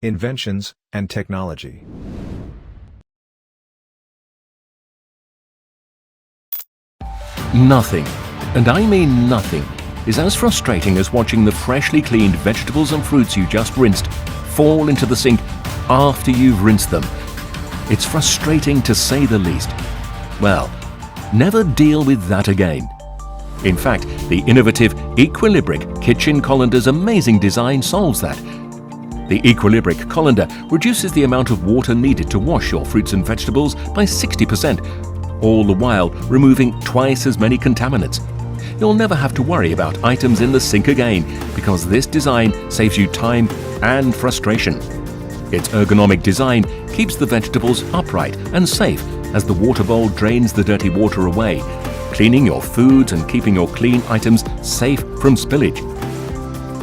Inventions and technology. Nothing, and I mean nothing, is as frustrating as watching the freshly cleaned vegetables and fruits you just rinsed fall into the sink after you've rinsed them. It's frustrating to say the least. Well, never deal with that again. In fact, the innovative Equilibric kitchen colander's amazing design solves that. The Equilibric colander reduces the amount of water needed to wash your fruits and vegetables by 60%, all the while removing twice as many contaminants. You'll never have to worry about items in the sink again because this design saves you time and frustration. Its ergonomic design keeps the vegetables upright and safe as the water bowl drains the dirty water away, cleaning your foods and keeping your clean items safe from spillage.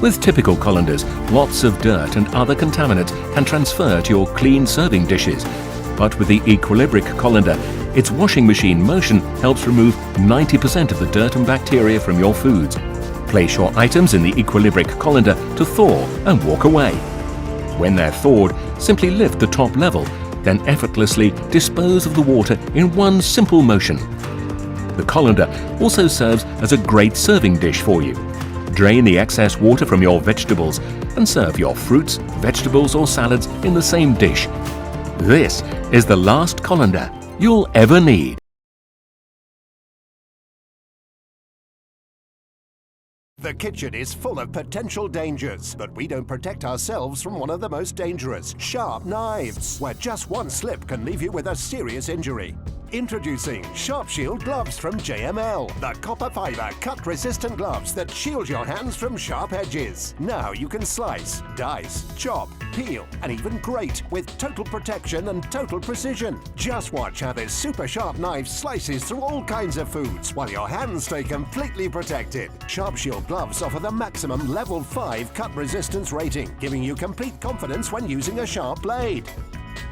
With typical colanders, lots of dirt and other contaminants can transfer to your clean serving dishes. But with the Equilibric colander, its washing machine motion helps remove 90% of the dirt and bacteria from your foods. Place your items in the Equilibric colander to thaw and walk away. When they're thawed, simply lift the top level, then effortlessly dispose of the water in one simple motion. The colander also serves as a great serving dish for you. Drain the excess water from your vegetables and serve your fruits, vegetables or salads in the same dish. This is the last colander you'll ever need. The kitchen is full of potential dangers, but we don't protect ourselves from one of the most dangerous, sharp knives, where just one slip can leave you with a serious injury. Introducing Sharp Shield gloves from JML, the copper fiber cut-resistant gloves that shield your hands from sharp edges. Now you can slice, dice, chop, peel, and even grate with total protection and total precision. Just watch how this super sharp knife slices through all kinds of foods while your hands stay completely protected. Sharp Shield gloves offer the maximum level 5 cut resistance rating, giving you complete confidence when using a sharp blade.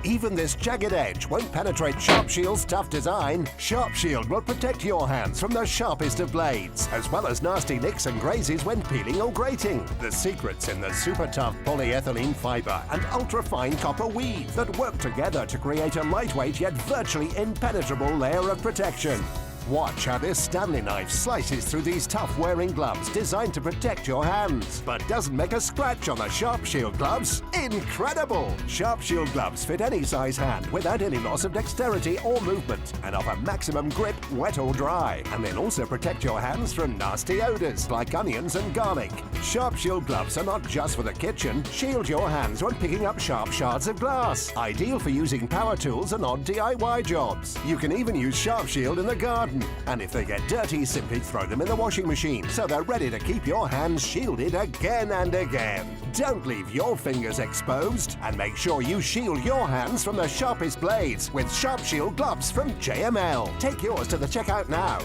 Even this jagged edge won't penetrate Sharp Shield's tough design. Sharp Shield will protect your hands from the sharpest of blades, as well as nasty nicks and grazes when peeling or grating. The secret's in the super tough polyethylene fiber and ultra-fine copper weave that work together to create a lightweight yet virtually impenetrable layer of protection. Watch how this Stanley knife slices through these tough wearing gloves designed to protect your hands, but doesn't make a scratch on the Sharp Shield gloves. Incredible! Sharp Shield gloves fit any size hand without any loss of dexterity or movement and offer maximum grip, wet or dry, and then also protect your hands from nasty odors like onions and garlic. Sharp Shield gloves are not just for the kitchen. Shield your hands when picking up sharp shards of glass. Ideal for using power tools and odd DIY jobs. You can even use Sharp Shield in the garden. And if they get dirty, simply throw them in the washing machine so they're ready to keep your hands shielded again and again. Don't leave your fingers exposed and make sure you shield your hands from the sharpest blades with Sharp Shield gloves from JML. Take yours to the checkout now.